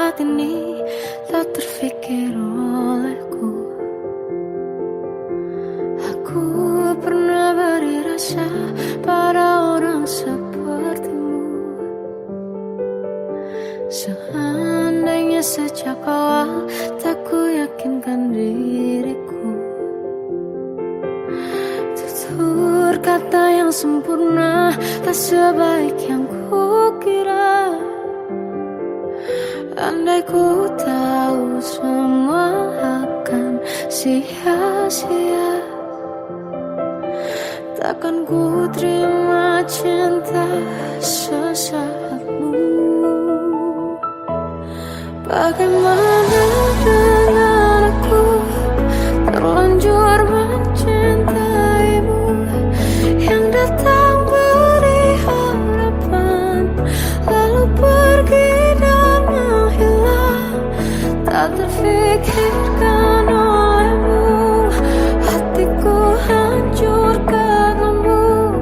saat ini tak terfikir olehku. Aku pernah beri rasa pada orang sepertimu. Seandainya sejak awal tak ku yakinkan diriku, tutur kata yang sempurna tak sebaik yang ku kira. Andai ku tahu semua akan sia-sia, takkan ku terima cinta sesaatmu. Bagaimana dengan aku, terlanjur mencintaimu, yang datang beri harapan lalu pergi dan menghilang. Tak terfikirkan olehmu, hatiku hancur karenamu.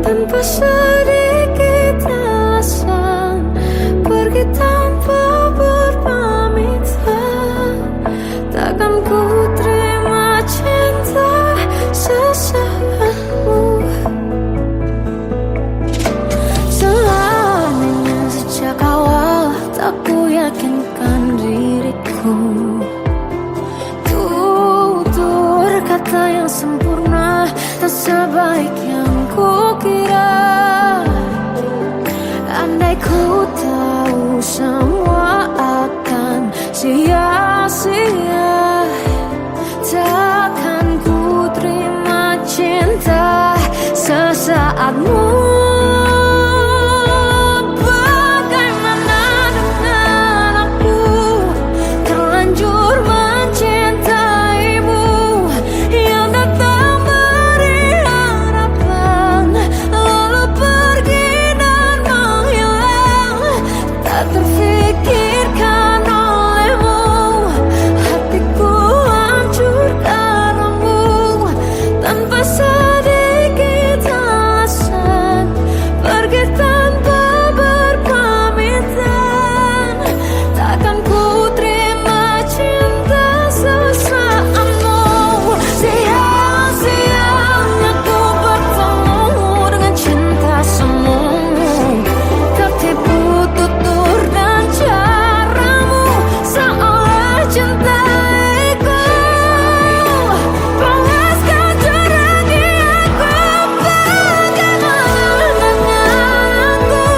Tanpa sedikit alasan, pergi tanpa berpamitan. Takkan ku terima cinta sesaatmu. Selamanya sejak awal tak ku yakinkan diriku. Tutur kata yang sempurna tak sebaik yang ku kira. Andai ku tahu semua akan sia-sia, takkan ku terima cinta sesaatmu. Bagaimana dengan aku, terlanjur mencintaimu, yang datang beri harapan lalu pergi dan menghilang. Tak terfikirkan olehmu, hatiku hancur karenamu. Tanpa sedikit alasan, pergi tanpa berpamitan. Takkan ku terima cinta sesaatmu. Sia-sianya ku bertemu dengan cinta semu, tertipu tutur dan caramu, seolah cintaiku. Panaskan jarak di aku. Bagaimana dengan aku,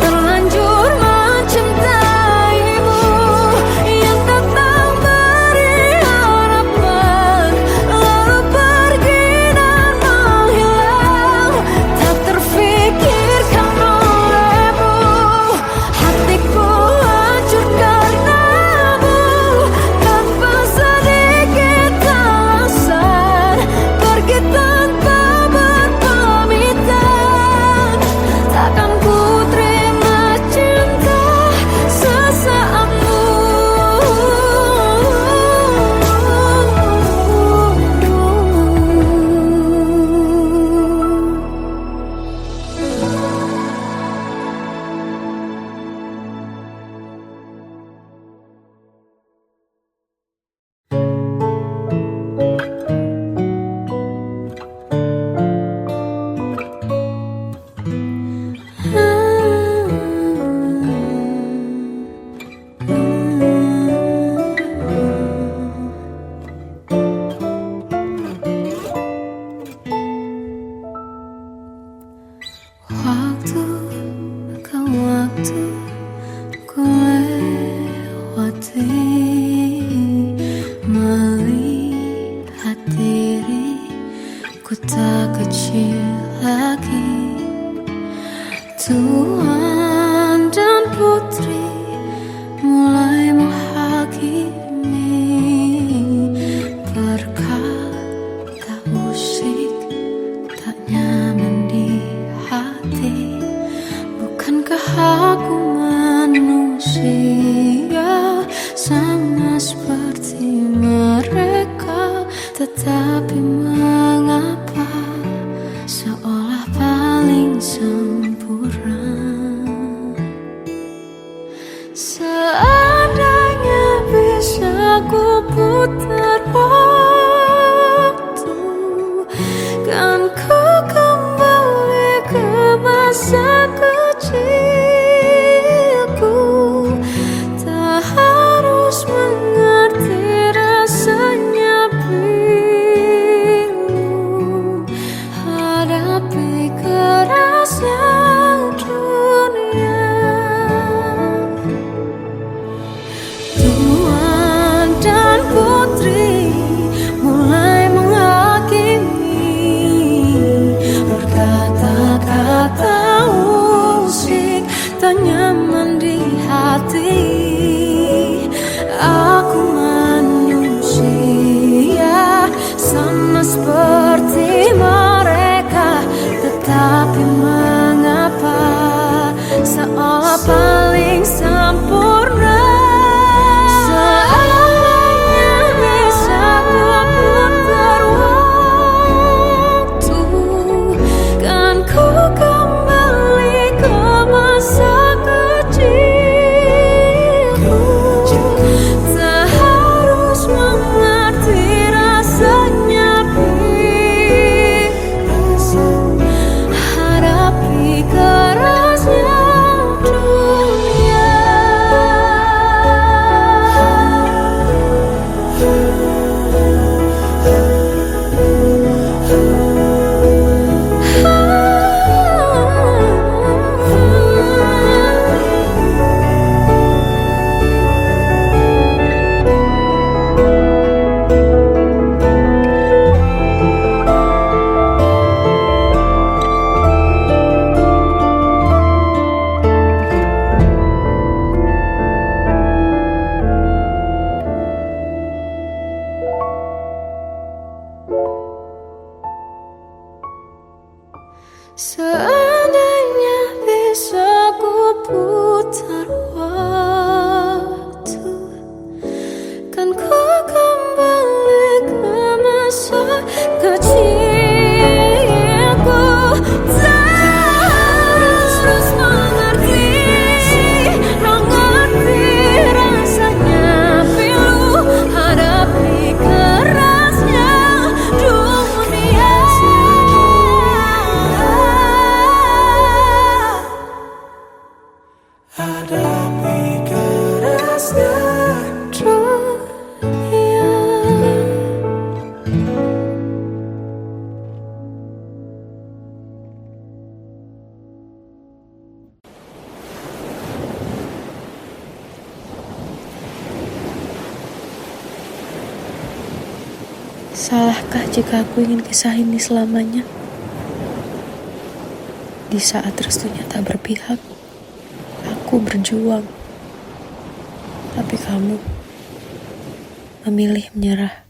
terlanjur mencintaimu, yang datang beri harapan lalu pergi dan menghilang. Tak terfikirkan olehmu, hatiku hancur karenamu. Tanpa sedikit alasan, pergi tanpa berpamitan. Takkan ku terima cinta sesaatmu. Waktu bukan waktu ku lewati, melihat diriku tak kecil lagi. Tuan dan putri mulai menghakimi, berkata musik tak nyaman di hati. Bukankah aku manusia sama seperti mereka? Tetapi mengapa seolah paling sempurna? ku putar waktu, kan ku kembali ke masa kecilku. Tak harus mengerti rasanya pilu, hadapi kerasnya dunia. Tuan dan putri mulai menghakimi, berkata-kata usik tak nyaman di hati. Aku manusia sama seperti mereka, tetapi mengapa seolah paling sempurna. Seandainya bisa ku putar waktu, kan ku kembali ke masa kecilku. Tak harus mengerti rasanya pilu, hadapi kerasnya dunia. Seandainya bisa ku putar waktu, kan ku kembali ke masa kecilku. Tak harus mengerti rasanya pilu, hadapi kerasnya dunia. Hadapi kerasnya dunia. Salahkah jika aku ingin kisah ini selamanya? Di saat restunya tak berpihak, aku berjuang, tapi kamu memilih menyerah.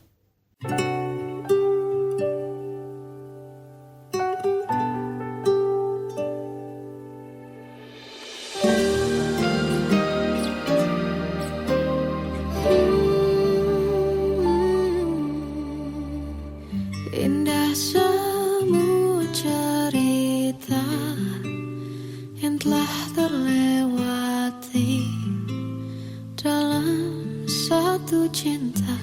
Indah semua cerita yang telah terlewati dalam satu cinta.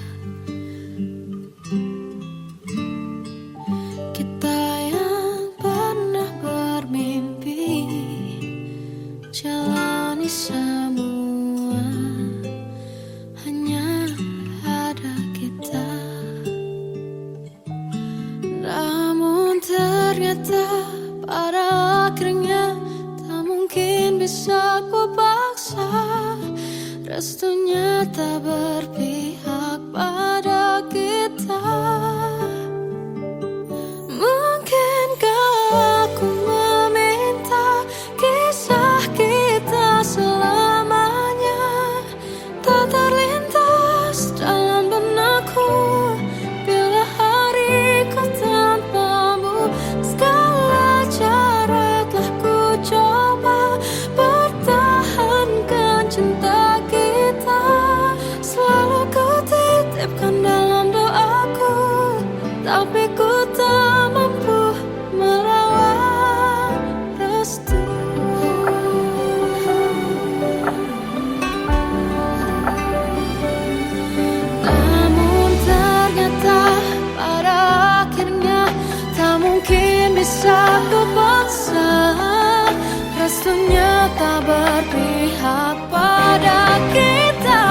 Kita yang pernah bermimpi jalani semua, hanya ada kita. Namun ternyata pada akhirnya tak mungkin bisa ku paksa. Restunya tak berpihak pada kita. Mungkinkah aku meminta kisah kita selamanya tak terlintas dalam benakku bila hariku tanpamu. Segala cara telah ku coba pertahankan cinta kita, selalu ku titip waktunya tak berpihak pada kita.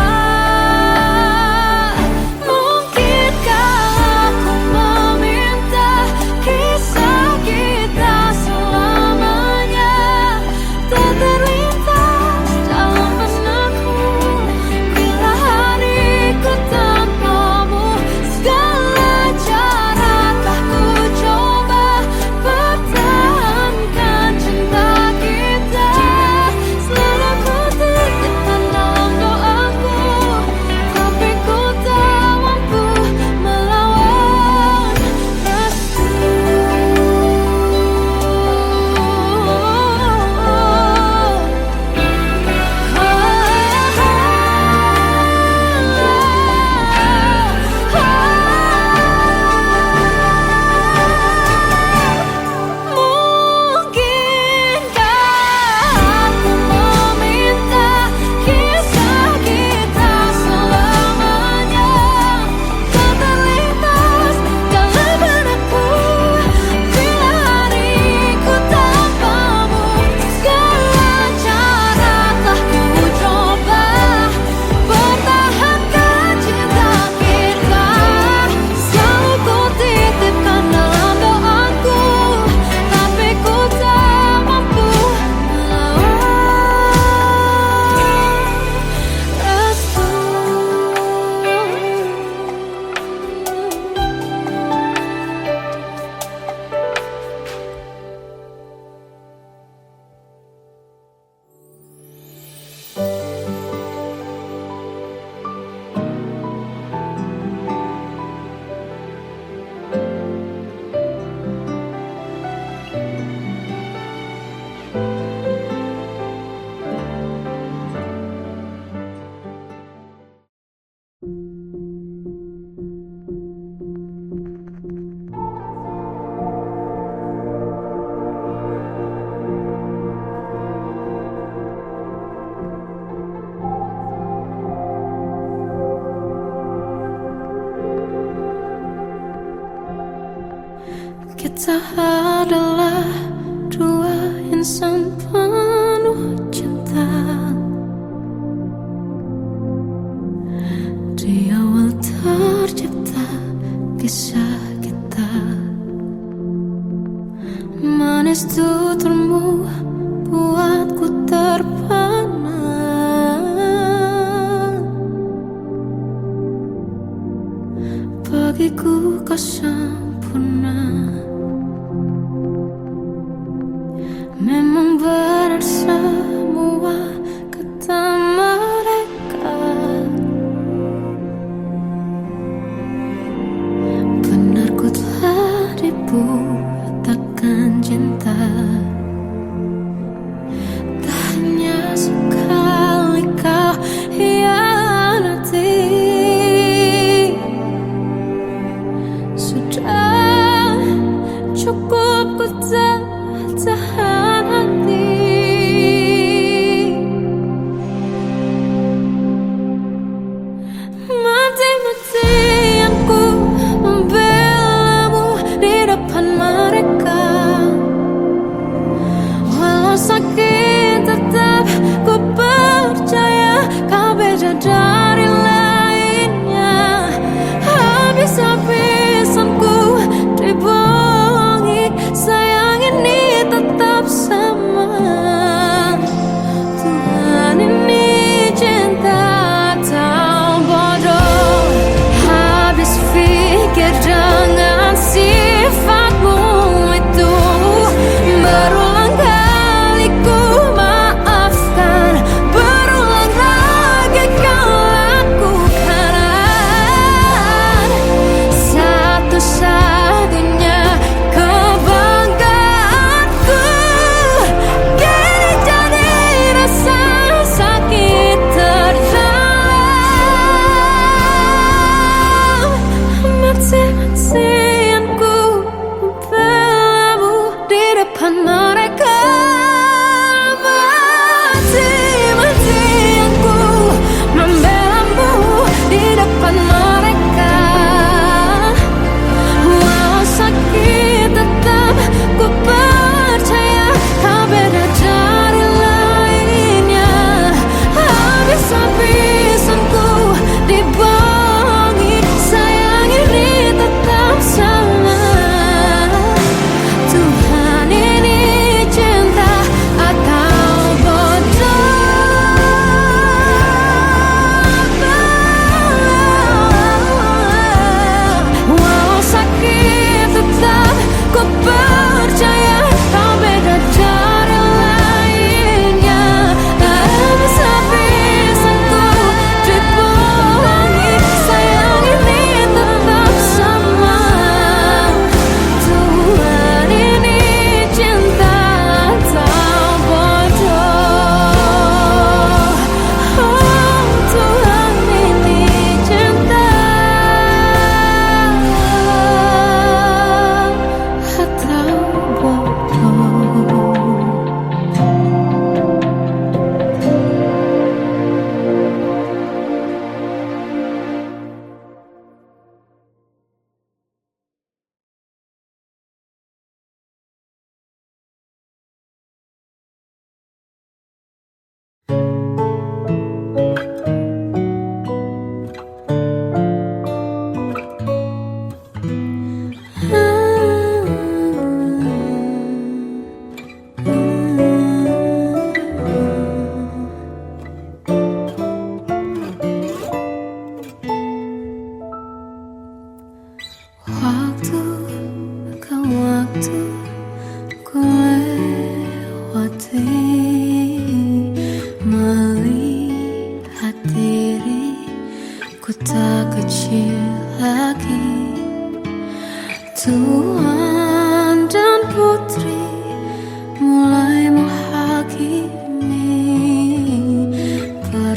Mungkinkah aku meminta kisah kita selamanya tak terlintas dalam benakku bila hariku tanpamu. Segala cara telah ku coba pertahankan cinta kita. Selalu ku titipkan dalam doaku, tapi ku tak mampu melawan restu. Mungkinkah aku meminta kisah kita selamanya tak terlintas dalam benakku bila hariku tanpamu. Segala cara telah ku coba pertahankan cinta kita. Selalu ku titipkan dalam doaku, tapi ku tak mampu melawan restu. Kita adalah dua insan penuh cinta. Di awal tercipta kisah kita. Manis tuturmu buatku terpana. Bagiku kau sempurna. Memang benar semua kata mereka. Benar ku telah dibutakan cinta. Tak hanya sekali kau hianati. Sudah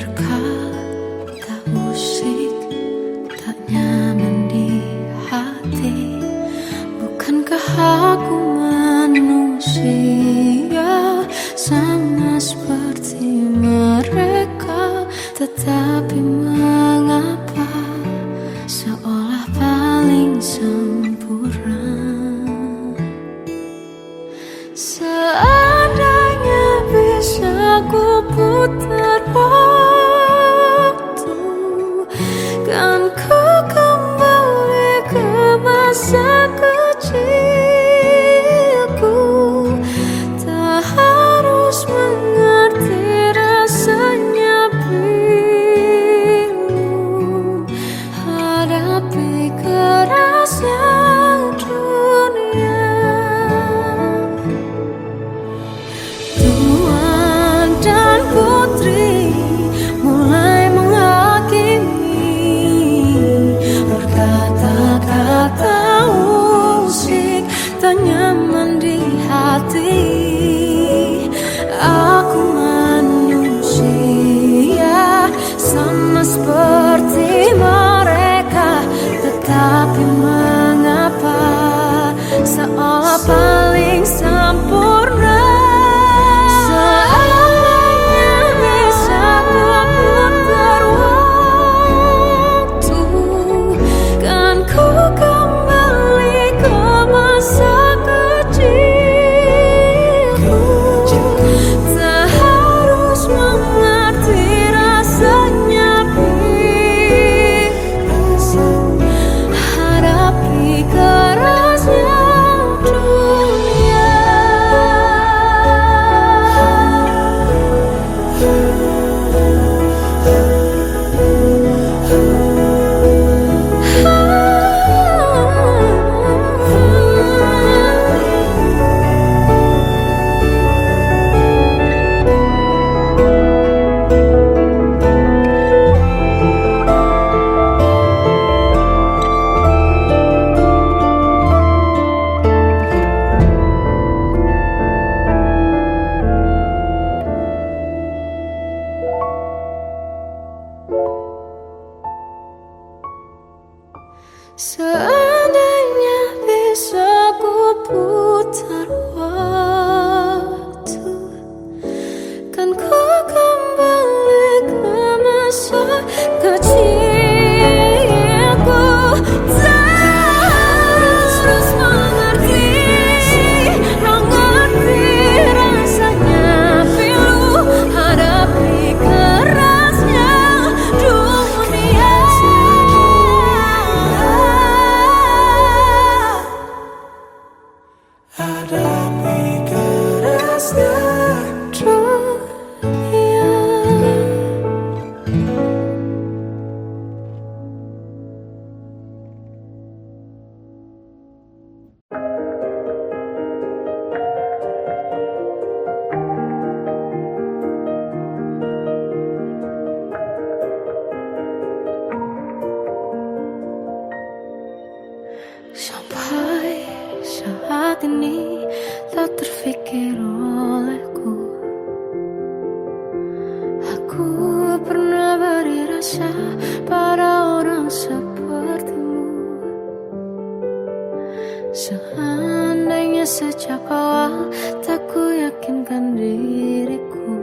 berkata usik, tak nyaman di hati. Bukankah aku manusia sama seperti mereka? Tetapi mengapa seolah paling sempurna? Seandainya bisa ku putar waktu, kan ku kembali ke masa kecilku. Tak harus mengerti rasanya pilu, hadapi kerasnya dunia. Tuan dan putri mulai menghakimi, berkata-kata usik, tak nyaman di hati. Aku manusia sama seperti mereka, tetapi mengapa seolah paling sempurna? Seandainya bisa ku putar waktu, kan ku kembali ke masa kecilku. Tak harus mengerti rasanya pilu, hadapi kerasnya dunia. Seandainya bisa ku putar waktu, kan ku kembali ke masa kecilku. Tak harus mengerti rasanya pilu, hadapi kerasnya dunia. Hadapi kerasnya dunia. Sampai saat ini tak terfikir olehku, aku pernah beri rasa pada orang sepertimu. Seandainya sejak awal tak ku yakinkan diriku,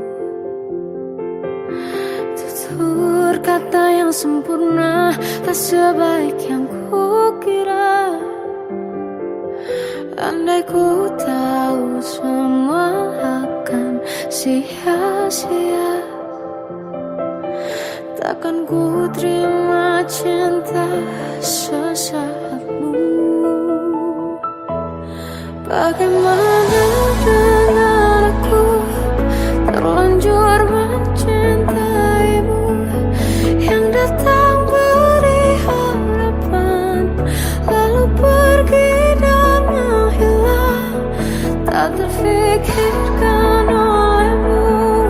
tutur kata yang sempurna tak sebaik yang ku kira. Andai ku tahu semua akan sia-sia, takkan ku terima cinta sesaatmu. Bagaimana dengan aku terlanjur mencintaimu, yang datang beri harapan lalu pergi dan menghilang. Tak terfikirkan olehmu,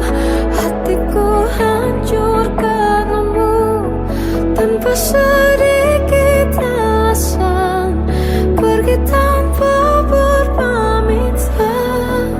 hatiku hancur karenamu. Tanpa sedikit alasan pergi tanpa berpamitan.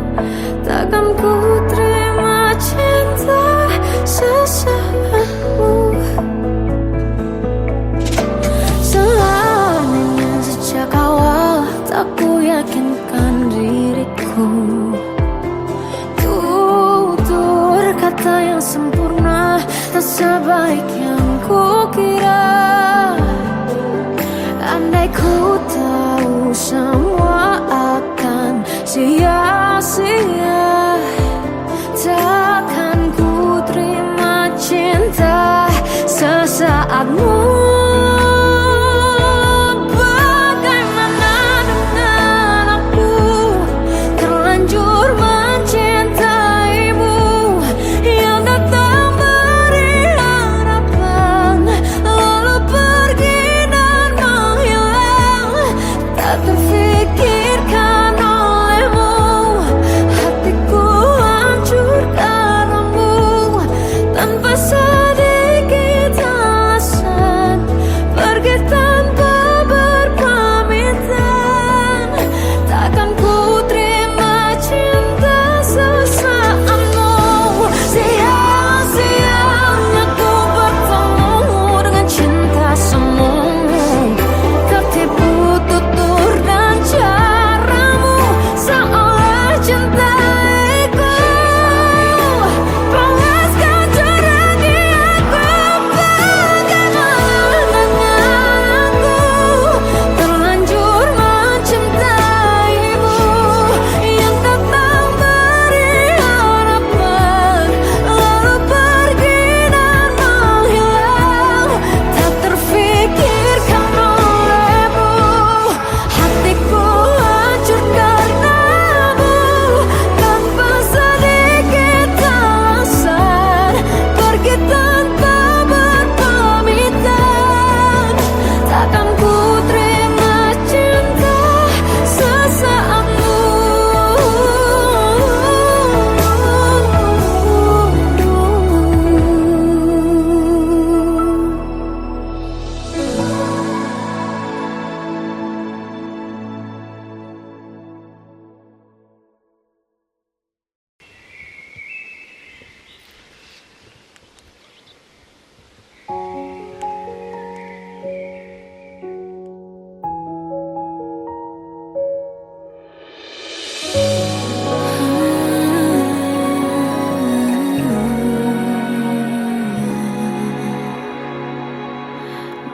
sebaik yang kukira. Andai ku tahu semua akan sia-sia, takkan ku terima cinta sesaatmu.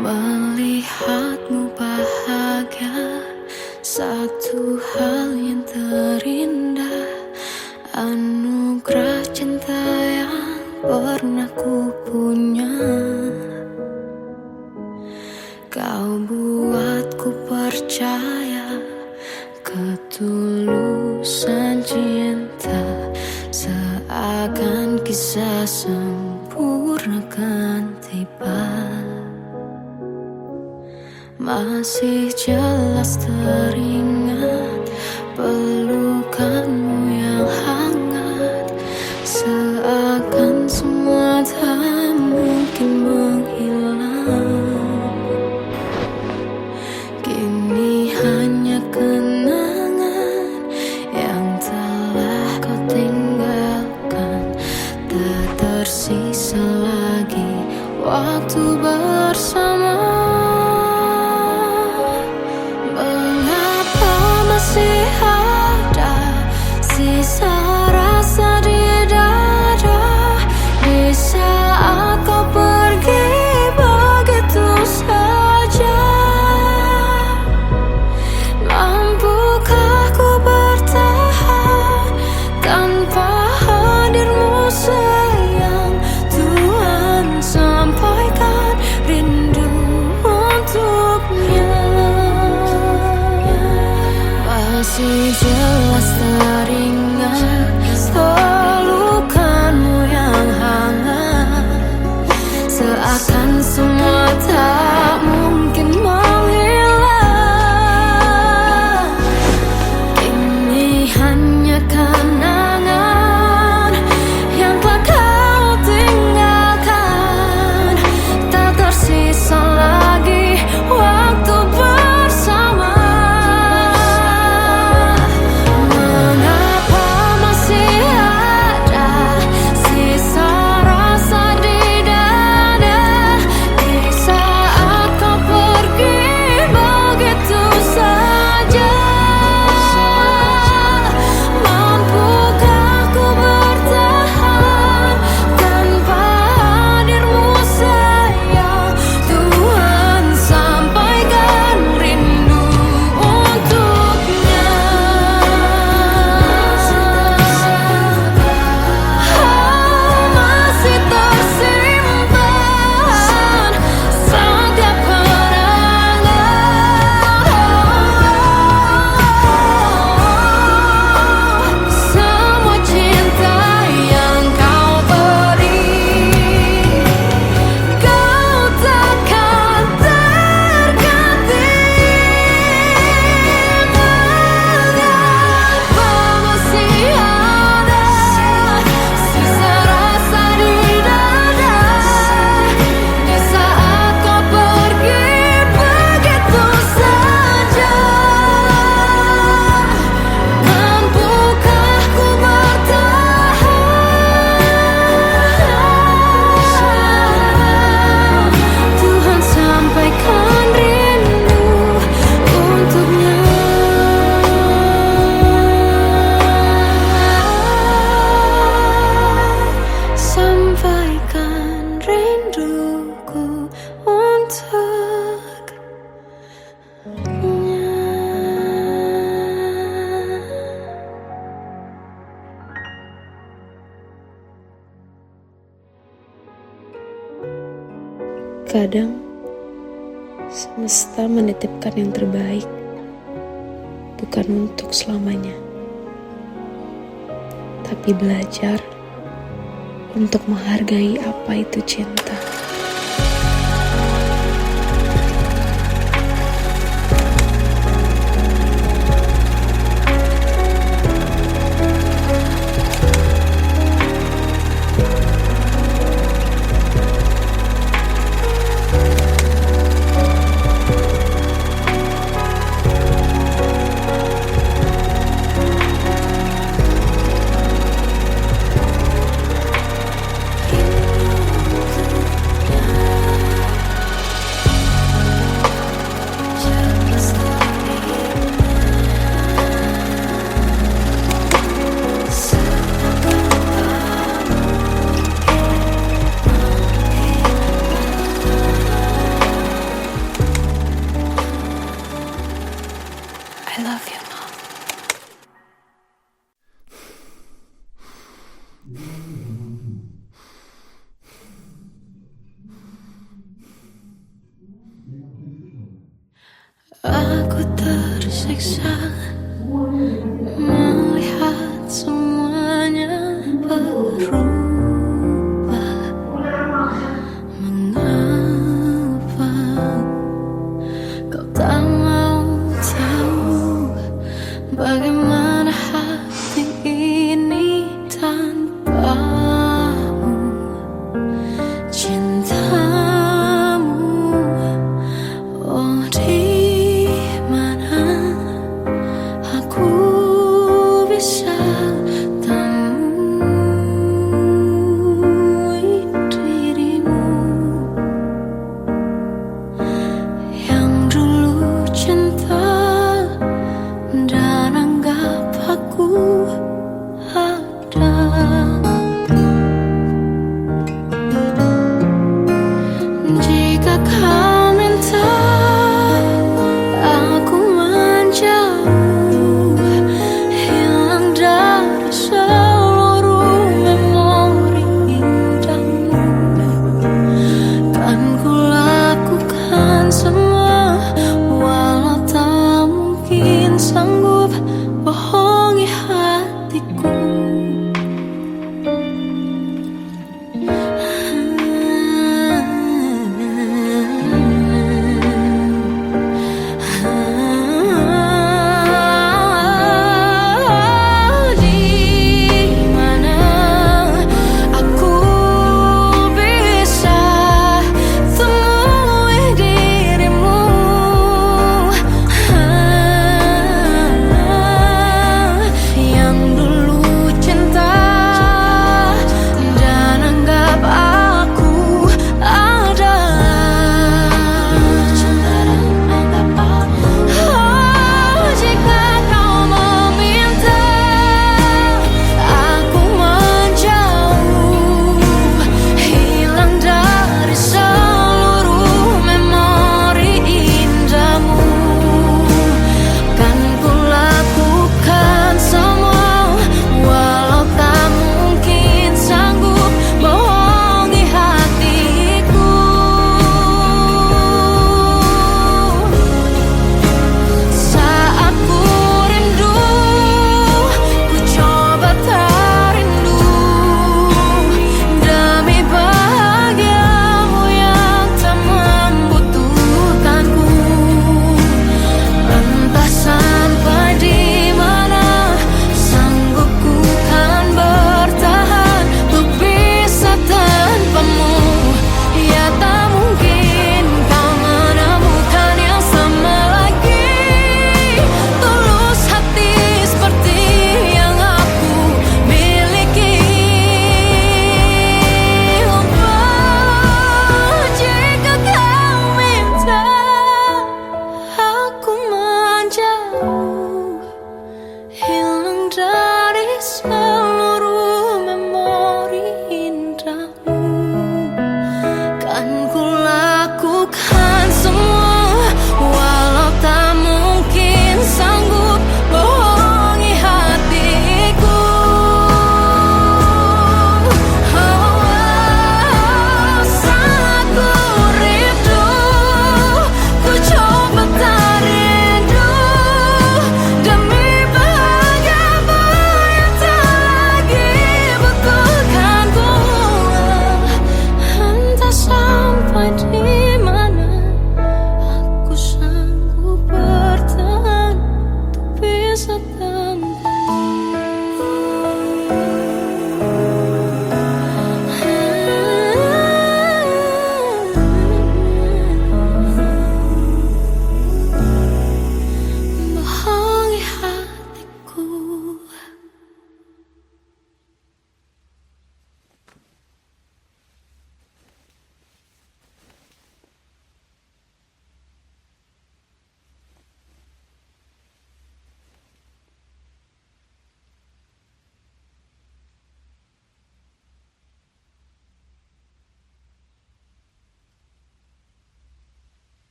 Melihatmu bahagia, satu hal yang terindah, anugerah cinta yang pernah ku punya. Kau buatku percaya ketulusan cinta, seakan kisah sempurna kan tiba. Masih jelas teringat pelukanmu yang hangat, seakan semua tak mungkin menghilang. Kini hanya kenangan yang telah kau tinggalkan, tak tersisa lagi waktu bersama. Masih ada sisa rasa di dada di saat kau pergi begitu saja. Mampukah ku bertahan tanpa hadirmu sayang? Tuhan sampaikan rindu untuknya. Masih jelas teringat pelukanmu yang hangat, seakan semua tak mungkin menghilang. Kini hanya kenangan yang telah kau tinggalkan, tak tersisa lagi waktu bersama. Di Kadang semesta menitipkan yang terbaik, bukan untuk selamanya, tapi belajar untuk menghargai apa itu cinta. I love you, Mom. Aku tersiksa melihat semuanya berubah. Mengapa kau tak mau tahu bagaimana hati ini tanpamu? Cintamu, oh di mana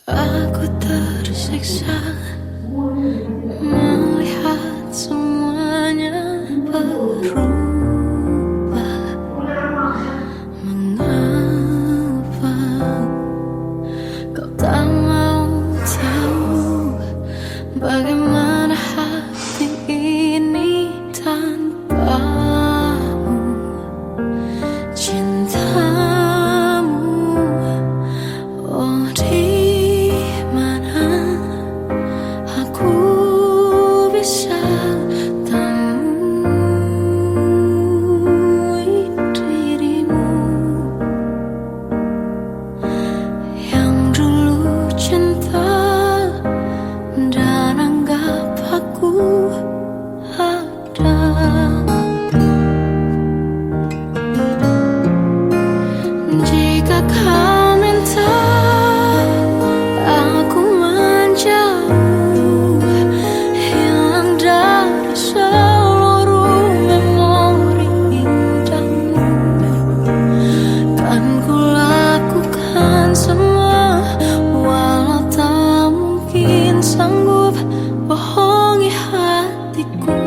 Aku tersiksa melihat semuanya berubah. Mengapa kau tak mau tahu bagaimana hati ini tanpamu? Cintamu, oh di mana aku bisa temui dirimu yang dulu cinta dan anggap aku ada. Jika kau minta aku menjauh, hilang dari seluruh memori indahmu, kan ku lakukan semua, walau tak mungkin sanggup bohongi hatiku.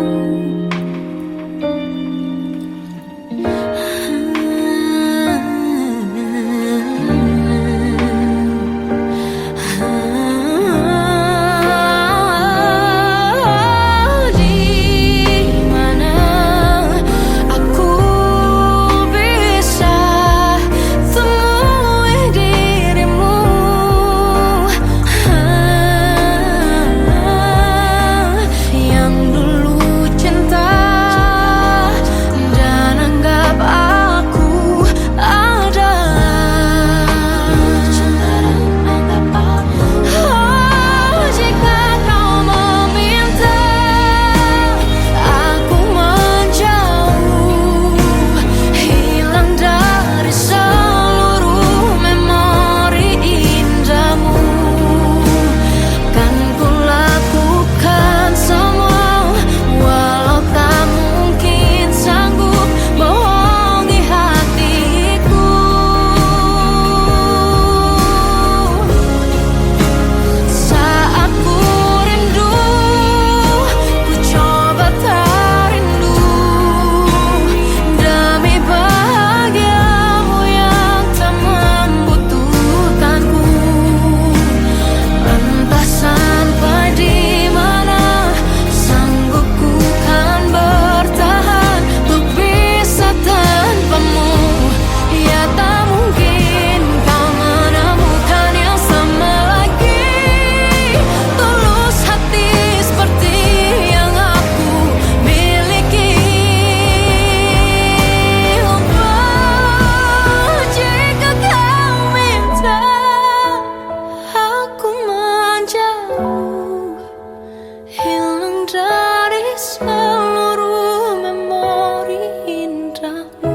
Seluruh memori indahmu,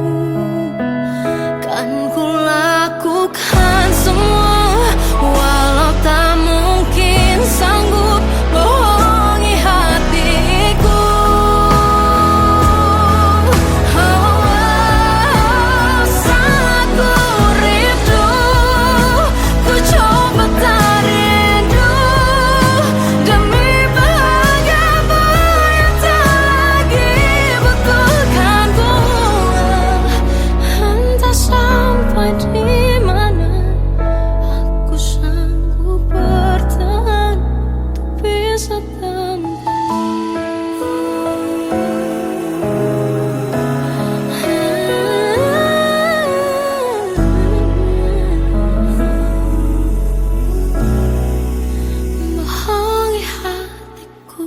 kan ku lakukan semua, walau tak mungkin sanggup bohongi hatiku. Saat ku rindu, ku coba tak rindu demi bahagiamu yang tak lagi butuhkanku. Entah sampai di mana aku sanggup bertahan untuk bisa bohongi hatiku.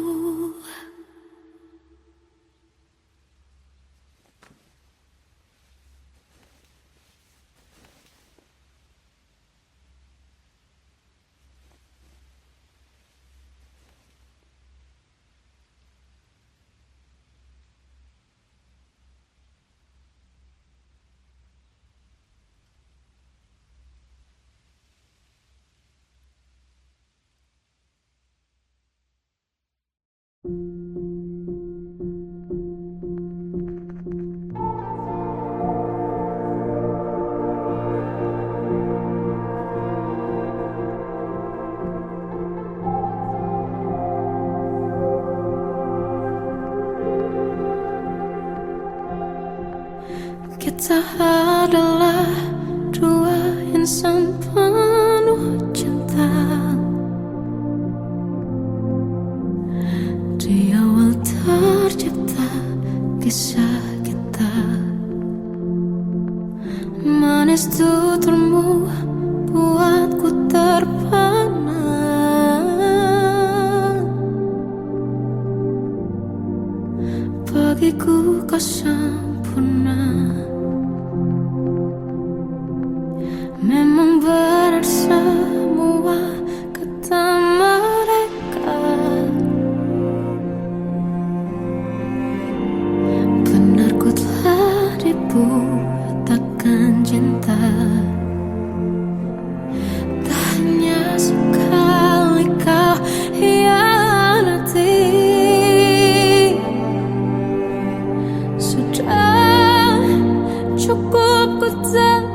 insan penuh cinta. Di awal tercipta kisah kita, manis tuturmu buatku terpana. Bagiku kau sempurna. Memang benar semua kata mereka, benar ku telah dibutakan cinta. Tak hanya sekali kau hianati, sudah cukup ku tahan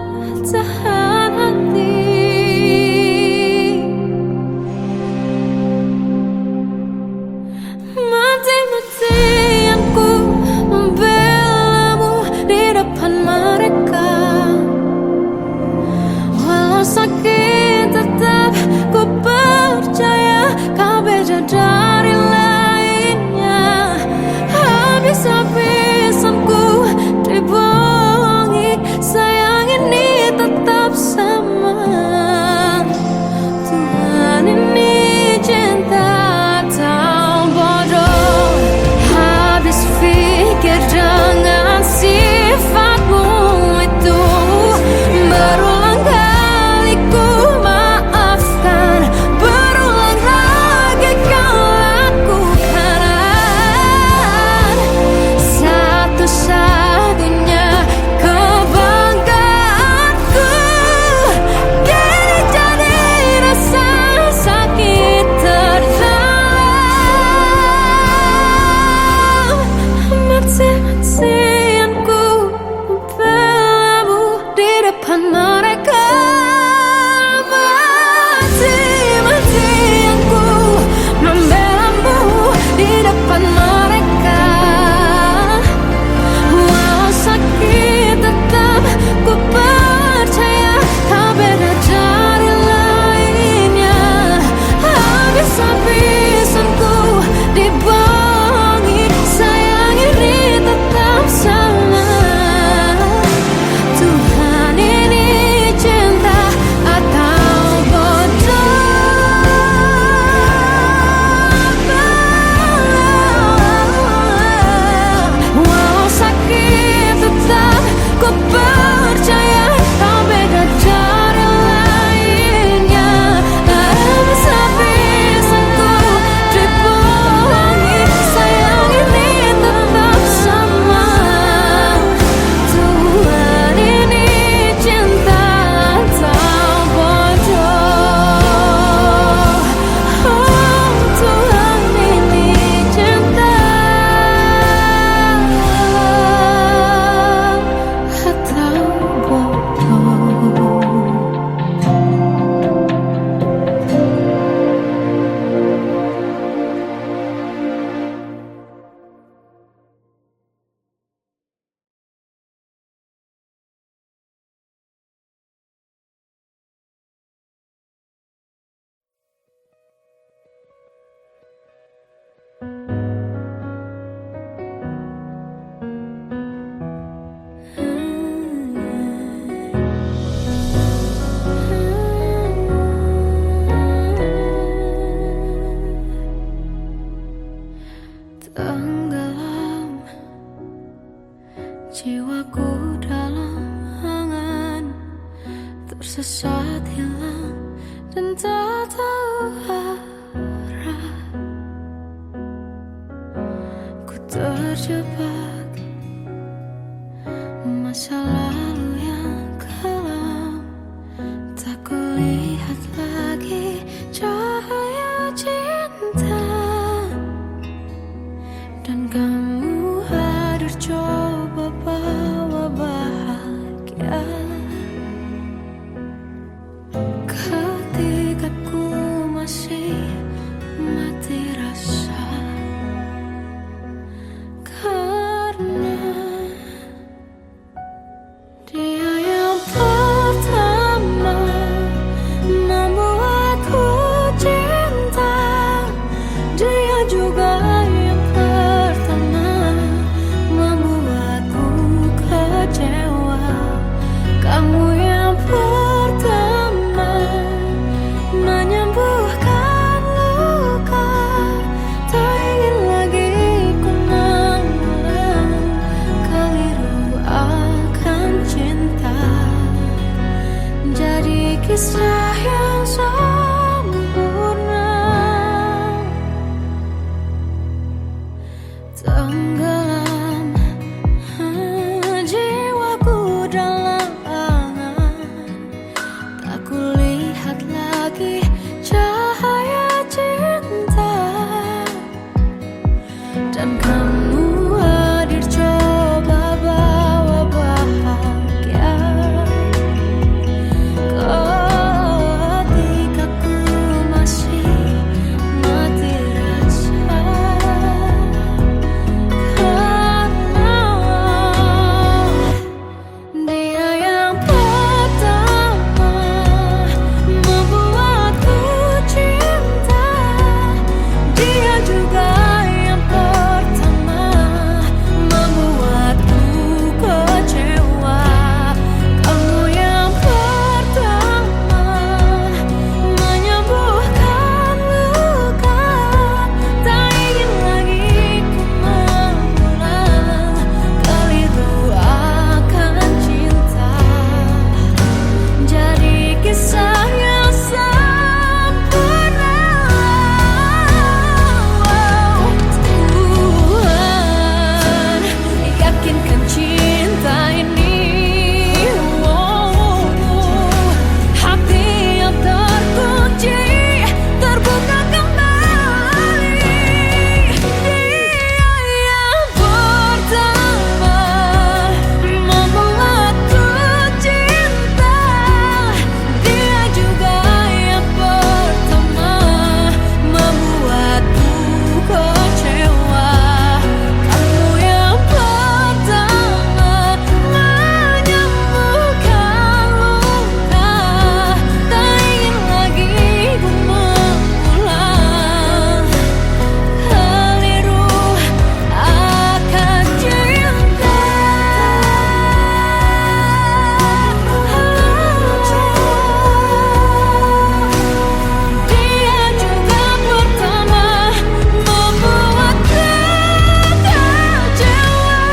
hati. Mati-matian ku membelamu di depan mereka. Walau sakit tetap ku percaya kau beda dari lainnya. Habis-habisan ku dibohongi, sayang ini tetap sama. Tuhan ini cinta atau bodoh. Habis pikir dengan sifatmu itu, berulang kali ku maafkan, berulang lagi kau lakukan. Satu-satunya kebanggaanku kini jadi rasa sakit terdalam. Mati-matian ku membelamu di depan mereka. Mati-matian ku membelamu di depan mereka. Walau sakit tetap ku percaya kau beda dari lainnya. Habis-habisan ku dibohongi, sayang ini tetap sama. Tuhan ini cinta atau bodoh. Walau sakit tetap ku percaya kau beda dari lainnya. Habis-habisan ku dibohongi, sayang ini tetap sama. Tuhan ini cinta atau bodoh. Oh, Tuhan ini cinta atau bodoh. Tenggelam jiwaku dalam angan, tersesat hilang dan tak tahu arah. Ku terjebak masa lalu yang kelam, tak kulihat lagi cahaya cinta. Dan kamu hadir coba bawa bahagia. Ketika ku masih mati rasa, kisah yang sempurna, tenggelam jiwaku dalam angan, tak kulihat lagi cahaya cinta, dan kamu hadir coba bawa bahagia ketika ku masih mati rasa, karena dia yang pertama membuatku cinta, dia juga yang pertama membuatku kecewa. Kamu yang pertama menyembuhkan luka, tak ingin lagi ku mengulang keliru akan cinta. Jadi kisah yang sempurna. Tuhan, yakinkan cinta ini. Hati yang terkunci terbuka kembali. Dia yang pertama membuatku cinta, dia juga yang pertama membuatku kecewa. Kamu yang pertama menyembuhkan luka, tak ingin lagi ku mengulang keliru akan cinta. Dia juga pertama membuatku kecewa.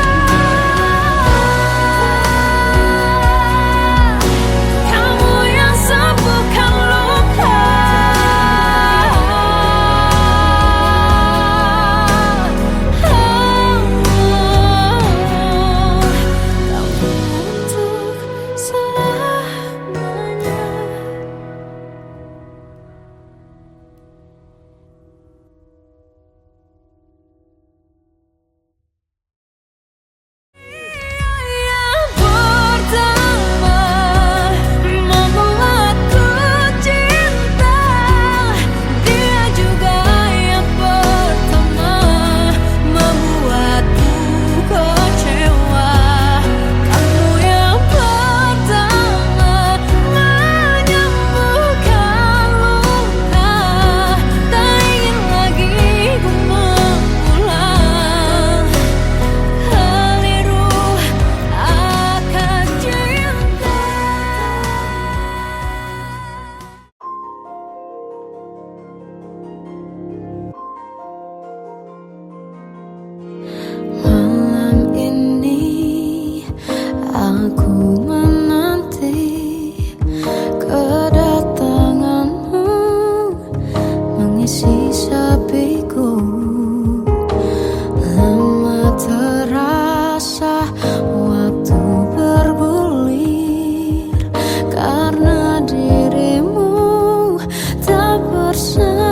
Kamu yang sembuhkan luka, kamu untuk selamanya. Yang pertama membuatku cinta, dia juga yang pertama membuatku kecewa. Kamu yang pertama menyembuhkan luka, tak ingin lagi ku mengulang keliru akan cinta. Malam ini aku menanti kedatanganmu mengisi sepiku. Lama terasa waktu bergulir karena dirimu tak bersamaku.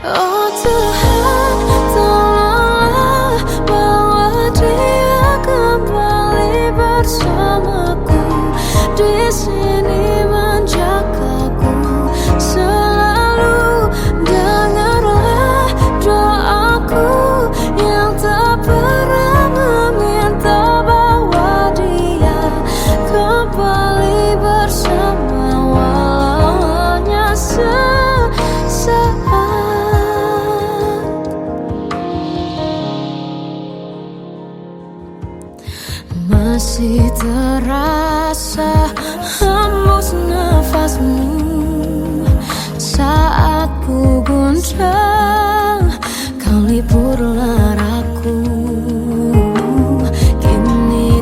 Oh Tuhan, tolonglah bawa dia kembali bersamaku, di sini menjagaku selalu. Dengarlah doaku yang tak pernah meminta, bawa dia kembali bersama walau hanya sesaat. Masih terasa hembus nafasmu saat ku guncang, kau liburlah aku. Kini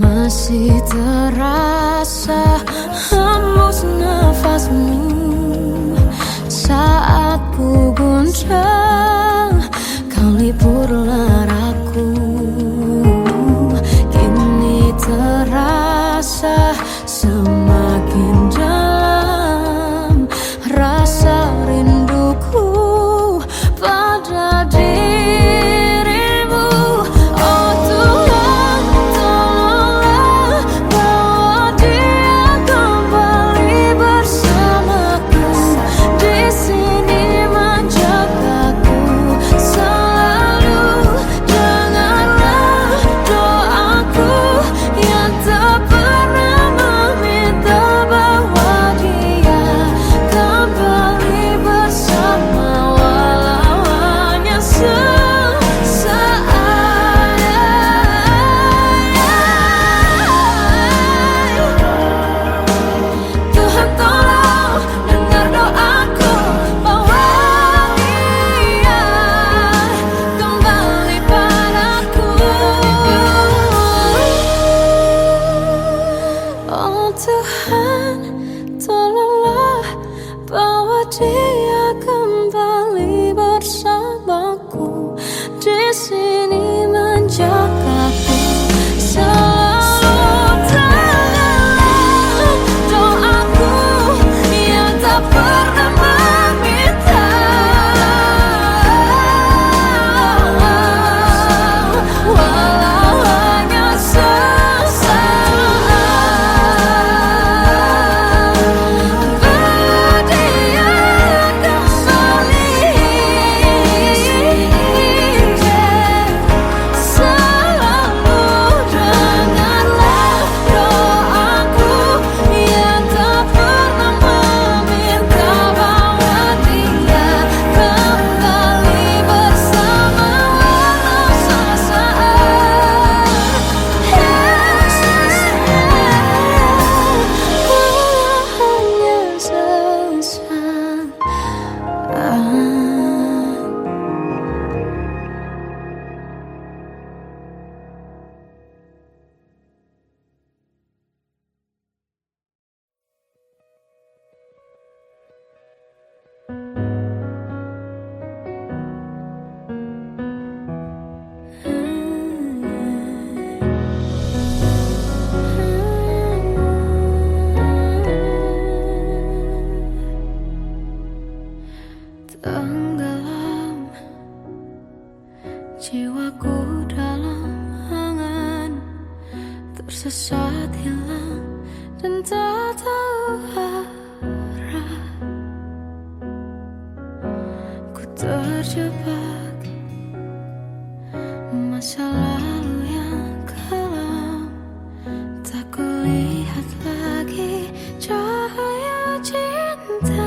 Masih terasa hembus nafasmu saat ku guncang, kau lipurlah raku. Kini terasa semakin dalam rasa rinduku pada dirimu. Oh Tuhan, tolonglah bawa dia kembali bersamaku. Di sini menjagaku selalu. Dengarlah doaku yang tak pernah meminta bawa dia kembali bersama, walau hanya sesaat. Tuhan tolong dengar doaku, bawa dia kembali padaku. Oh Tuhan, tolonglah bawa dia kembali bersamaku. Di sini menjagaku selalu. Dengarlah doaku yang tak pernah meminta, walau hanya sesaat. Bawa dia kembali selalu. Dengarlah doaku yang tak pernah meminta, bawa dia kembali bersama, walau sesaat. Walau hanya sesaat. Tenggelam jiwaku dalam angan, tersesat hilang dan tak tahu arah. Ku terjebak masa lalu yang kelam, tak kulihat lagi cahaya cinta.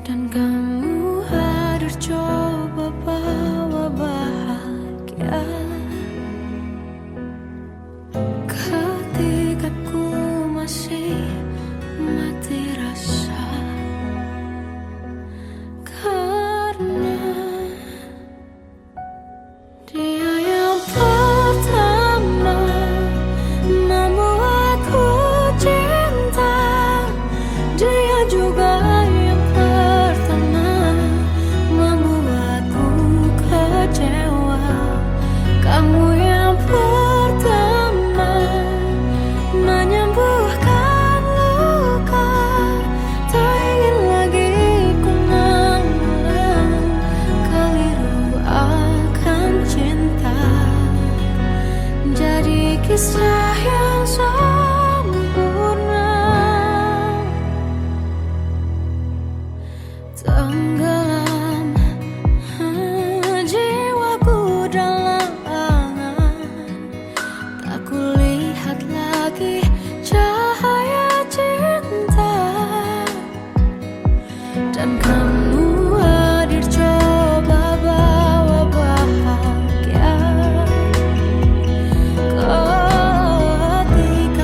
Dan kamu hadir coba bawa bahagia. Ketika ku masih mati rasa, karena dia yang pertama membuatku cinta. Dia juga yang pertama membuatku kecewa. Kamu yang pertama menyembuhkan luka. Tak ingin lagi ku mengulang keliru akan cinta. Jadi kisah yang sempurna. Tenggelam jiwaku dalam angan, tak kulihat lagi cahaya cinta. Dan kamu hadir coba bawa bahagia. Ketika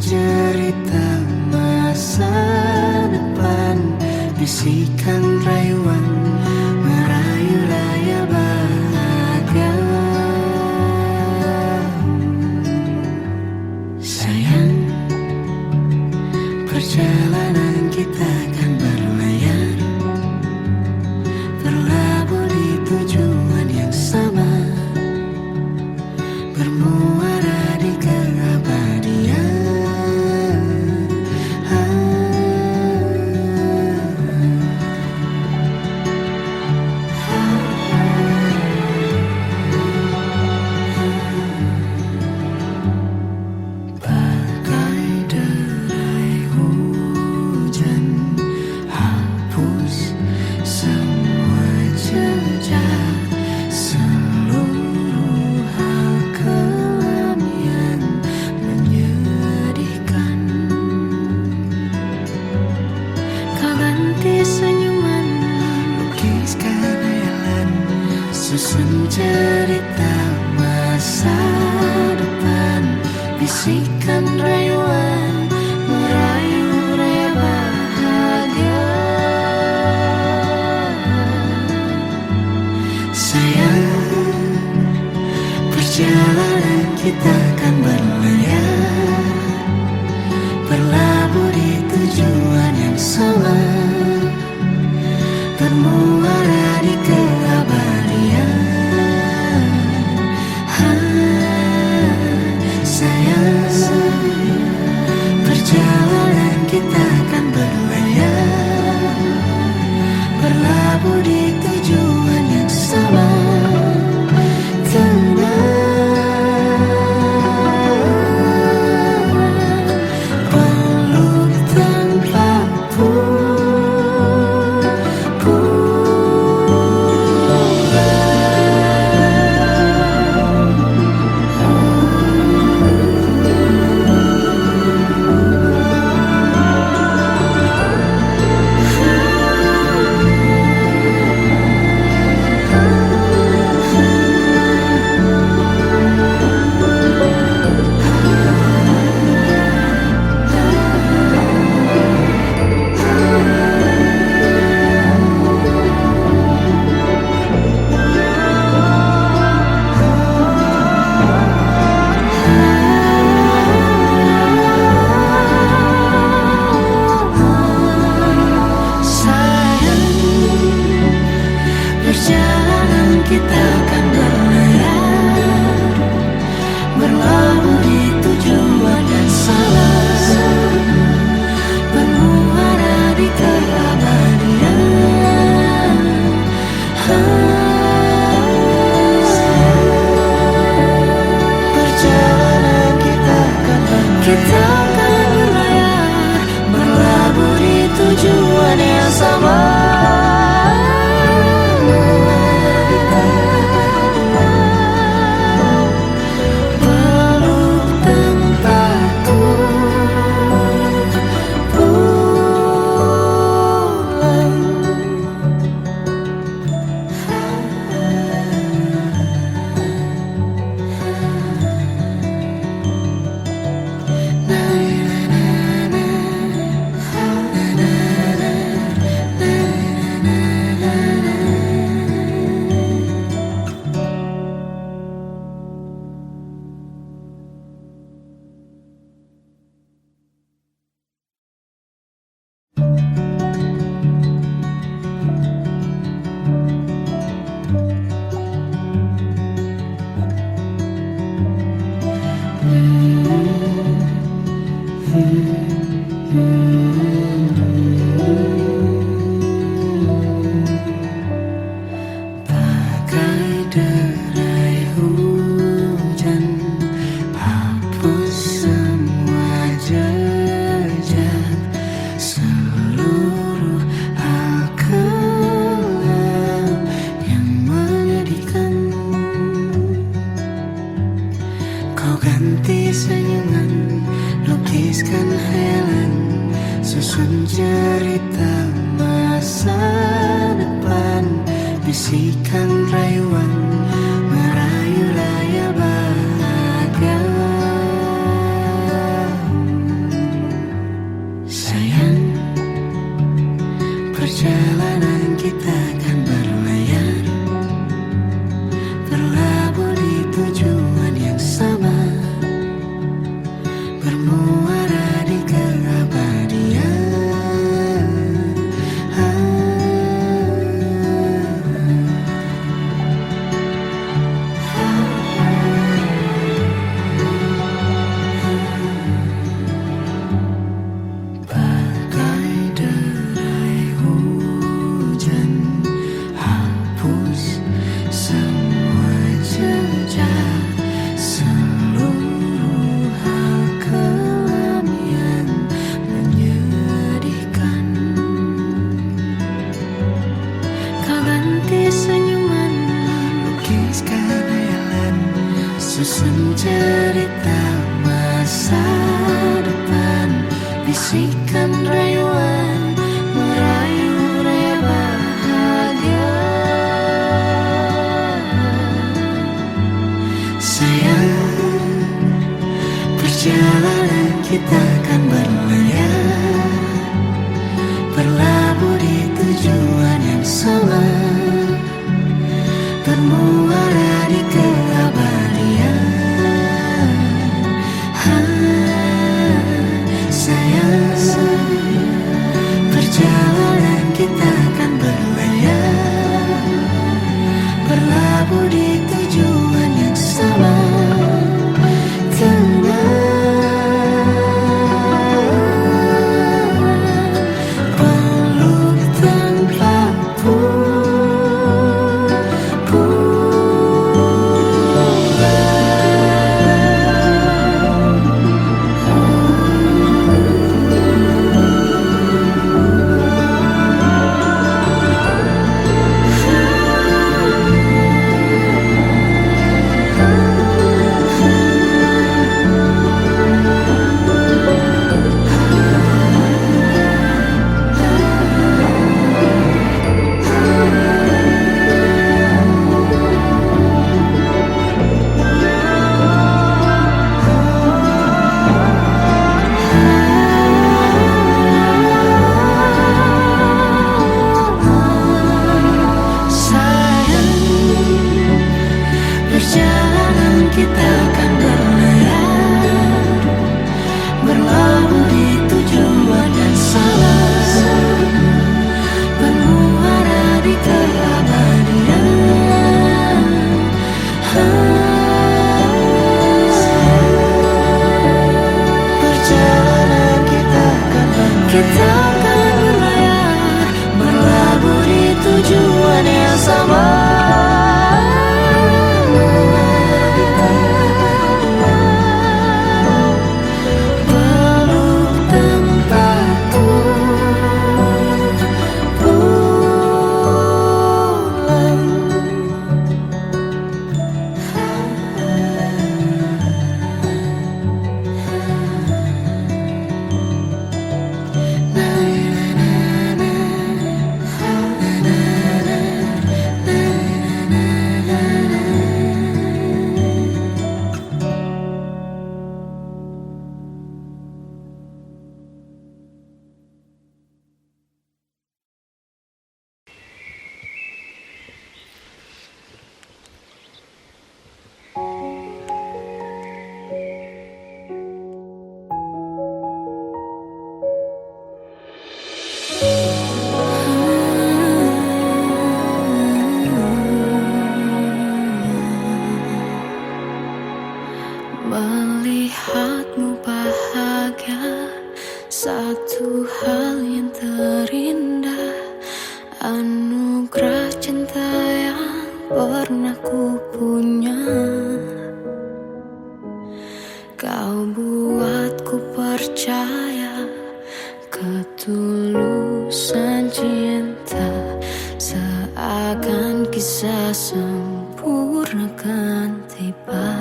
cerita masa depan, bisikan rayuan merayu raya bahagia. Sayang, perjalanan kita akan berlayar, berlabuh di tujuan yang sama, bermuara di keabadian. Bagai derai hujan, hapus semua jejak, seluruh hal kelam yang menyedihkan. Kau ganti senyuman, lukiskan hayalan, susun cerita masa depan, bisikan rayuan merayu raya bahagia. Sayang, perjalanan kita akan berlayar, berlabuh di tujuan yang sama, bermuara di keabadian. Sayang, perjalanan kita akan berlayar, berlabuh di tujuan yang sama. Peluk tanpa perjalanan kita akan berlayar, berlabuh di tujuan yang sama, bermuara di keabadian. Perjalanan kita akan berlayar, berlabuh di tujuan yang sama. Bagai derai hujan, hapus semua jejak, seluruh hal kelam yang menyedihkan. Kau ganti senyuman, lukiskan hayalan, susun cerita masa depan, bisikan rayuan merayu raya bahagia. susun cerita masa depan, bisikan rayuan merayu raya bahagia. Sayang, perjalanan kita akan berlayar, berlabuh di tujuan yang sama, bermuara di keabadian. Sayang, perjalanan kita akan berlayar, berlabuh di tujuan yang sama. Kita akan berlayar, berlabuh di tujuan yang sama, bermuara di keabadian. Perjalanan kita akan berlayar, berlabuh di tujuan yang sama. Melihatmu bahagia, satu hal yang terindah, anugerah cinta yang pernah ku punya. Kau buatku percaya ketulusan cinta, seakan kisah sempurna kan tiba.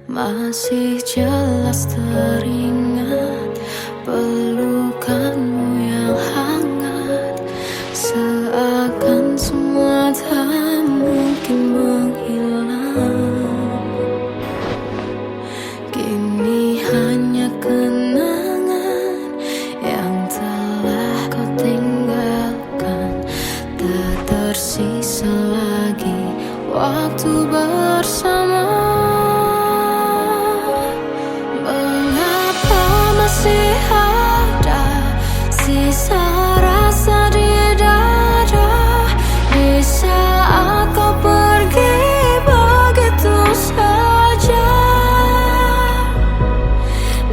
Masih jelas teringat pelukanmu yang hangat, seakan semua tak mungkin menghilang. Kini hanya kenangan yang telah kau tinggalkan, tak tersisa lagi waktu bersama. Masih ada sisa rasa di dada, di saat kau pergi begitu saja.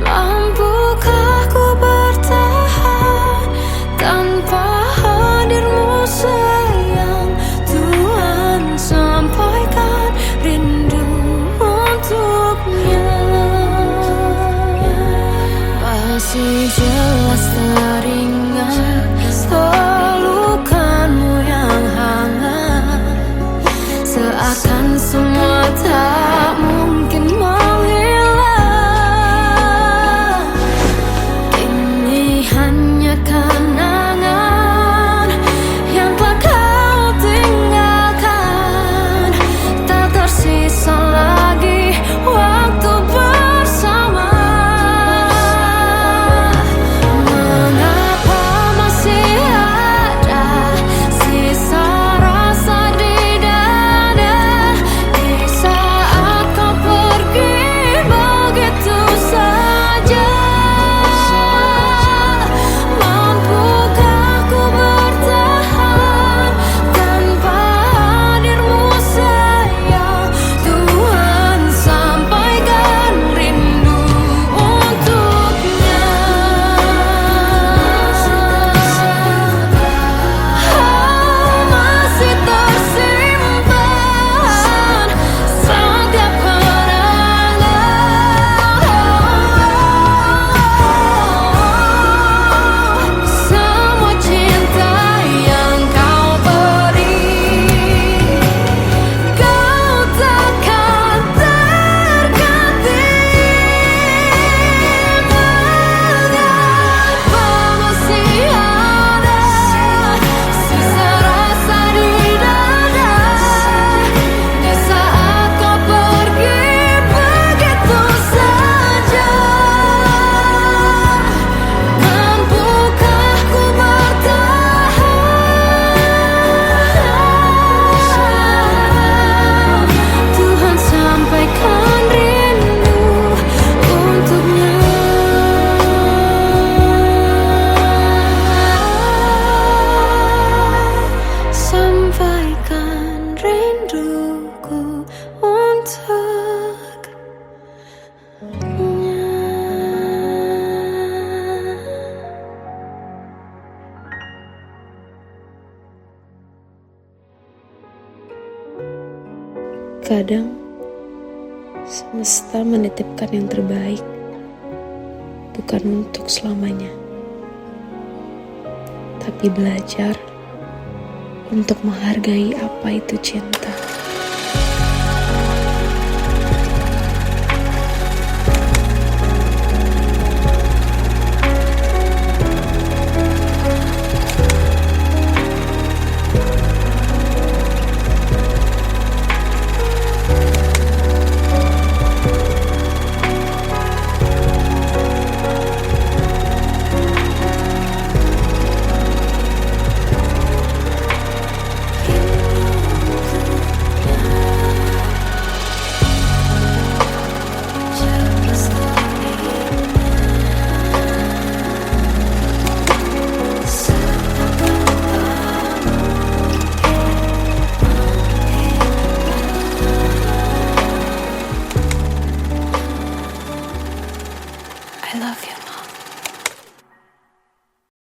Mampukah ku bertahan tanpa hadirmu sayang? Tuhan sampaikan rindu Kadang semesta menitipkan yang terbaik, bukan untuk selamanya, tapi belajar untuk menghargai apa itu cinta.